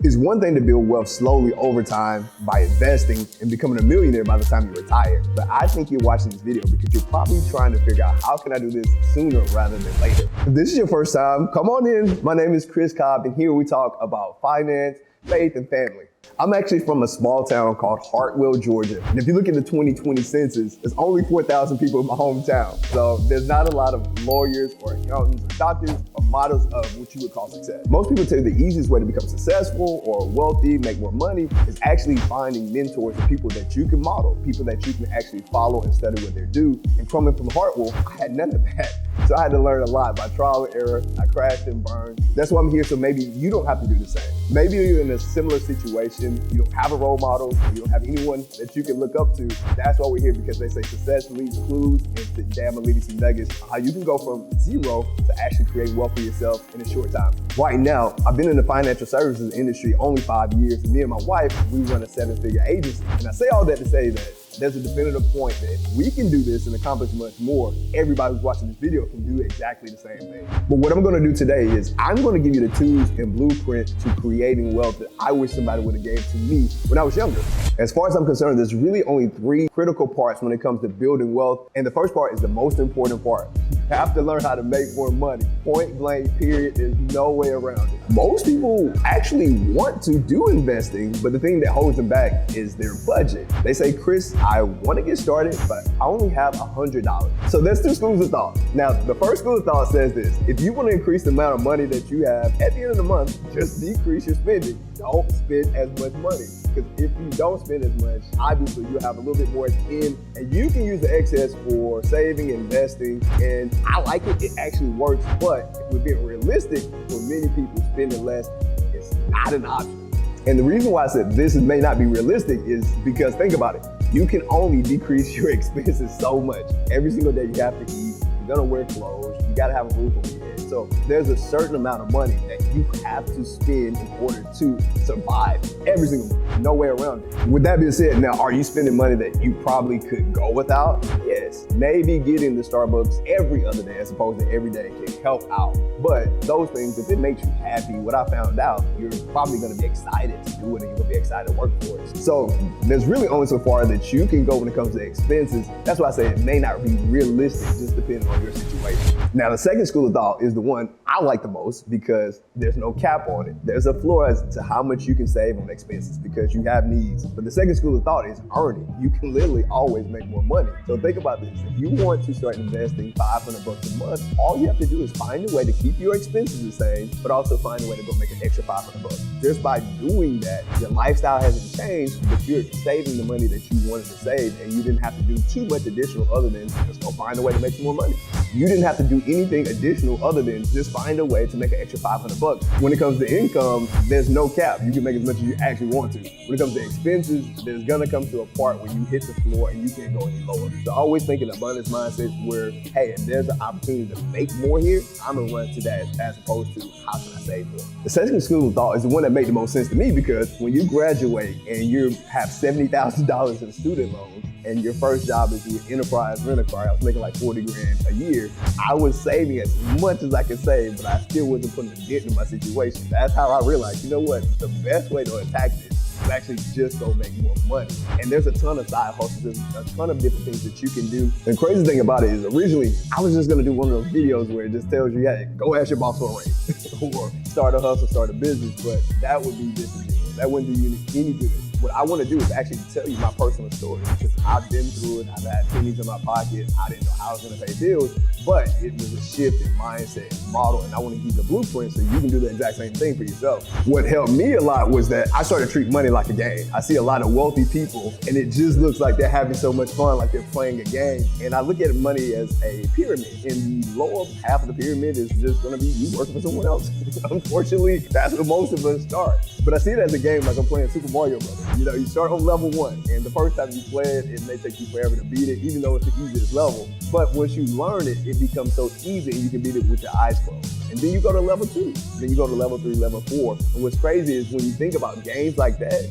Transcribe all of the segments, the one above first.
It's one thing to build wealth slowly over time by investing and becoming a millionaire by the time you retire. But I think you're watching this video because you're probably trying to figure out how can I do this sooner rather than later. If this is your first time, come on in. My name is Chris Cobb, and here we talk about finance, faith, and family. I'm actually from a small town called Hartwell, Georgia. And if you look at the 2020 census, there's only 4,000 people in my hometown. So there's not a lot of lawyers or accountants or doctors or models of what you would call success. Most people tell you the easiest way to become successful or wealthy, make more money, is actually finding mentors and people that you can model, people that you can actually follow and study what they do. And coming from Hartwell, I had none of that. So I had to learn a lot by trial and error. I crashed and burned. That's why I'm here, so maybe you don't have to do the same. Maybe you're in a similar situation, you don't have a role model, you don't have anyone that you can look up to. That's why we're here, because they say success leaves clues, and today I'm gonna leave you some nuggets on how you can go from zero to actually create wealth for yourself in a short time. Right now, I've been in the financial services industry only 5 years, and me and my wife, we run a 7-figure agency. And I say all that to say that there's a definitive point that if we can do this and accomplish much more, everybody who's watching this video can do exactly the same thing. But what I'm gonna do today is I'm gonna give you the tools and blueprint to creating wealth that I wish somebody would have gave to me when I was younger. As far as I'm concerned, there's really only 3 critical parts when it comes to building wealth. And the first part is the most important part. You have to learn how to make more money. Point blank, period. There's no way around it. Most people actually want to do investing, but the thing that holds them back is their budget. They say, Chris, I want to get started, but I only have $100. So there's 2 schools of thought. Now, the first school of thought says this: if you want to increase the amount of money that you have at the end of the month, just decrease your spending. Don't spend as much money. Because if you don't spend as much, obviously you'll have a little bit more in, and you can use the excess for saving, investing, and I like it. It actually works, but if we're being realistic, for many people, spending less is not an option. And the reason why I said this may not be realistic is because, think about it, you can only decrease your expenses so much. Every single day you have to eat, you're gonna wear clothes, you gotta have a roof over your head. So there's a certain amount of money that you have to spend in order to survive every single month. No way around it. With that being said, now, are you spending money that you probably could go without? Yes. Maybe getting the Starbucks every other day as opposed to every day can help out. But those things, if it makes you happy, what I found out, you're probably gonna be excited to do it, and you're gonna be excited to work for it. So there's really only so far that you can go when it comes to expenses. That's why I say it may not be realistic, just depending on your situation. Now, the second school of thought is the one I like the most because there's no cap on it. There's a floor as to how much you can save on expenses because you have needs. But the second school of thought is earning. You can literally always make more money. So think about this. If you want to start investing $500 a month, all you have to do is find a way to keep your expenses the same, but also find a way to go make an extra $500. Just by doing that, your lifestyle hasn't changed, but you're saving the money that you wanted to save, and you didn't have to do too much additional other than just go find a way to make some more money. You didn't have to do anything additional other than just find a way to make an extra $500. When it comes to income, there's no cap. You can make as much as you actually want to. When it comes to expenses, there's gonna come to a part where you hit the floor and you can't go any lower. So always think in abundance mindset where, hey, if there's an opportunity to make more here, I'm gonna run to that as opposed to how can I save more. The second school of thought is the one that made the most sense to me because when you graduate and you have $70,000 in student loans, and your first job is with Enterprise Rent-A-Car, I was making like 40 grand a year. I was saving as much as I could save, but I still wasn't putting a dent in my situation. That's how I realized, you know what, the best way to attack this is actually just go make more money. And there's a ton of side hustles, there's a ton of different things that you can do. The crazy thing about it is originally, I was just gonna do one of those videos where it just tells you, hey, go ask your boss for a raise, or start a hustle, start a business, but that would be disingenuous. That wouldn't do you any good. What I want to do is actually tell you my personal story because I've been through it. I've had pennies in my pocket. I didn't know how I was going to pay bills, but it was a shift in mindset and model, and I want to give you the blueprint so you can do the exact same thing for yourself. What helped me a lot was that I started treating money like a game. I see a lot of wealthy people, and it just looks like they're having so much fun, like they're playing a game. And I look at money as a pyramid, and the lower half of the pyramid is just going to be you working for someone else. Unfortunately, that's where most of us start. But I see it as a game like I'm playing Super Mario Bros. You know, you start on level 1, and the first time you play it, it may take you forever to beat it, even though it's the easiest level. But once you learn it, it becomes so easy and you can beat it with your eyes closed. And then you go to level 2. Then you go to level 3, level 4. And what's crazy is when you think about games like that,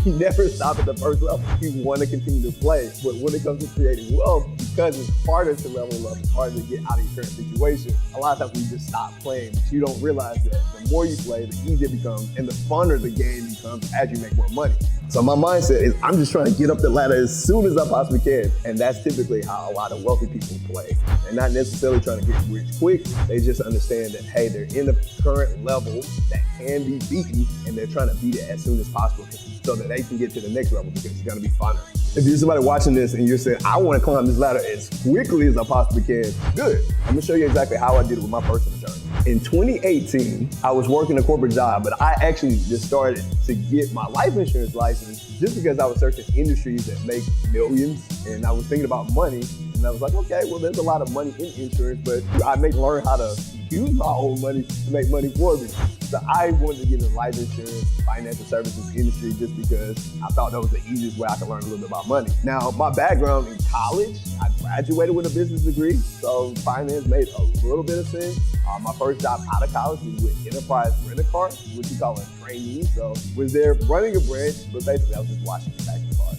you never stop at the first level. You want to continue to play. But when it comes to creating wealth, because it's harder to level up, it's harder to get out of your current situation, a lot of times we just stop playing. But you don't realize that the more you play, the easier it becomes and the funner the game becomes as you make more money. So my mindset is I'm just trying to get up the ladder as soon as I possibly can. And that's typically how a lot of wealthy people play. They're not necessarily trying to get rich quick. They just understand that, hey, they're in the current level that can be beaten and they're trying to beat it as soon as possible so that they can get to the next level because it's gonna be funner. If you're somebody watching this and you're saying, I wanna climb this ladder as quickly as I possibly can, good. I'm gonna show you exactly how I did it with my personal journey. In 2018, I was working a corporate job, but I actually just started to get my life insurance license just because I was searching industries that make millions and I was thinking about money. And I was like, okay, well, there's a lot of money in insurance, but I may learn how to use my own money to make money for me. So I wanted to get in the life insurance, financial services industry just because I thought that was the easiest way I could learn a little bit about money. Now, my background in college, I graduated with a business degree, so finance made a little bit of sense. My first job out of college was with Enterprise Rent-A-Car, which you call a trainee. So was there running a branch, but basically I was just washing the back of the car.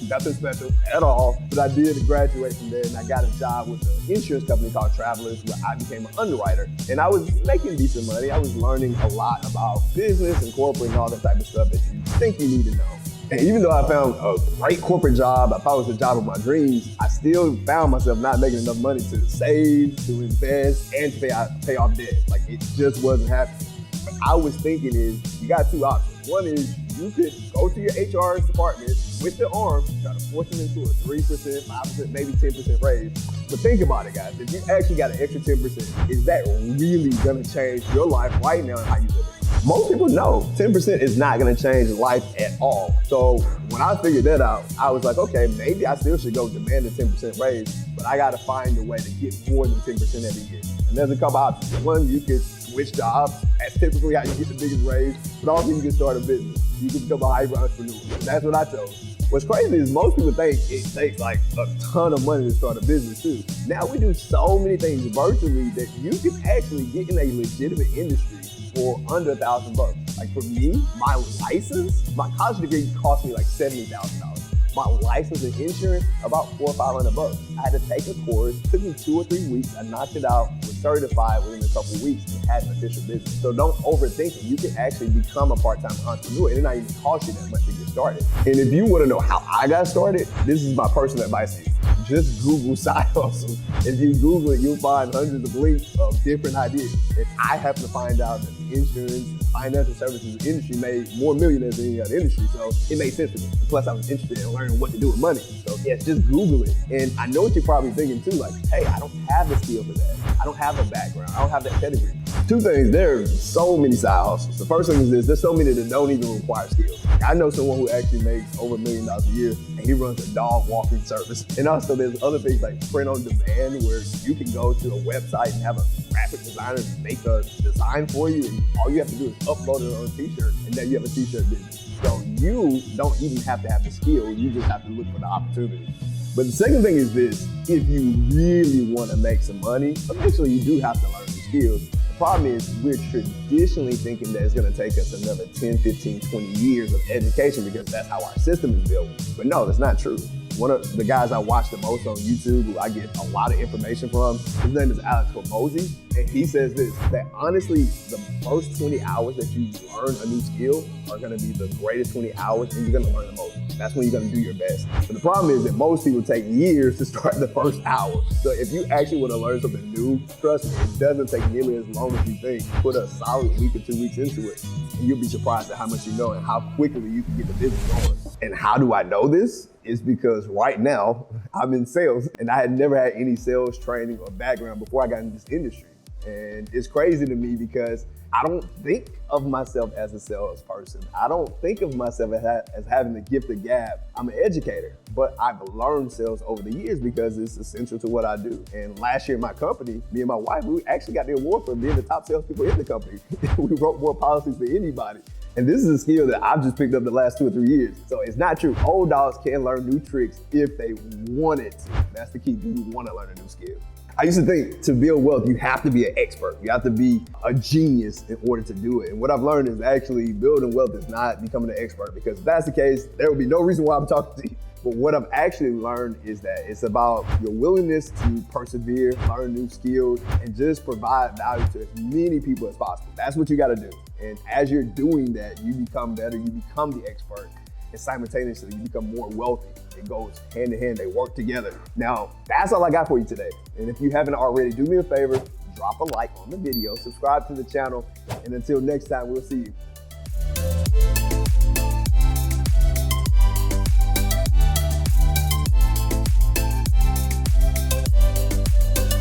Nothing special at all, but I did graduate from there and I got a job with an insurance company called Travelers where I became an underwriter. And I was making decent money. I was learning a lot about business and corporate and all that type of stuff that you think you need to know. And even though I found a great corporate job, I thought it was the job of my dreams, I still found myself not making enough money to save, to invest, and to pay off debt. Like it just wasn't happening. What I was thinking is, you got two options. One is you could go to your HR department with your arm, try to force them into a 3%, 5%, maybe 10% raise. But think about it, guys. If you actually got an extra 10%, is that really gonna change your life right now and how you live it? Most people know 10% is not gonna change life at all. So when I figured that out, I was like, okay, maybe I still should go demand a 10% raise, but I gotta find a way to get more than 10% every year. And there's a couple options. One, you could switch jobs. That's typically how you get the biggest raise. But also you can start a business. You can become a hyper entrepreneur. That's what I chose. What's crazy is most people think it takes like a ton of money to start a business too. Now we do so many things virtually that you can actually get in a legitimate industry for under $1,000. Like for me, my license, my college degree cost me like $70,000. My license and insurance, about $400 or $500. I had to take a course, it took me 2 or 3 weeks. I knocked it out, was certified within a couple of weeks and had an official business. So don't overthink it. You can actually become a part-time entrepreneur. It did not even cost you that much to get started. And if you want to know how I got started, this is my personal advice to you. Just Google side hustle. If you Google it, you'll find hundreds of links of different ideas. And I happen to find out that the insurance, financial services industry made more millionaires than any other industry, so it made sense to me. Plus, I was interested in learning what to do with money. So yes, just Google it. And I know what you're probably thinking too, like, hey, I don't have the skill for that. I don't have a background. I don't have that pedigree. Two things, there are so many side hustles. The first thing is this, there's so many that don't even require skills. I know someone who actually makes over $1 million a year and he runs a dog walking service. And also there's other things like print on demand where you can go to a website and have a graphic designer make a design for you and all you have to do is upload it on a t-shirt and now you have a t-shirt business. So you don't even have to have the skill, you just have to look for the opportunity. But the second thing is this, if you really want to make some money, eventually you do have to learn some skills. The problem is we're traditionally thinking that it's going to take us another 10, 15, 20 years of education because that's how our system is built. But no, that's not true. One of the guys I watch the most on YouTube, who I get a lot of information from, his name is Alex Hormozi, and he says this, that honestly, the first 20 hours that you learn a new skill are gonna be the greatest 20 hours and you're gonna learn the most. That's when you're gonna do your best. But the problem is that most people take years to start the first hour. So if you actually wanna learn something new, trust me, it doesn't take nearly as long as you think. Put a solid week or 2 weeks into it, and you'll be surprised at how much you know and how quickly you can get the business going. And how do I know this? It's because right now I'm in sales and I had never had any sales training or background before I got in this industry. And it's crazy to me because I don't think of myself as a salesperson. I don't think of myself as having the gift of gab. I'm an educator, but I've learned sales over the years because it's essential to what I do. And last year in my company, me and my wife, we actually got the award for being the top salespeople in the company. We wrote more policies than anybody. And this is a skill that I've just picked up the last 2 or 3 years. So it's not true. Old dogs can learn new tricks if they wanted to. That's the key. Do you want to learn a new skill? I used to think to build wealth, you have to be an expert. You have to be a genius in order to do it. And what I've learned is actually building wealth is not becoming an expert, because if that's the case, there would be no reason why I'm talking to you. But what I've actually learned is that it's about your willingness to persevere, learn new skills, and just provide value to as many people as possible. That's what you got to do. And as you're doing that, you become better, you become the expert, and simultaneously you become more wealthy. It goes hand in hand, they work together. Now, that's all I got for you today. And if you haven't already, do me a favor, drop a like on the video, subscribe to the channel, and until next time, we'll see you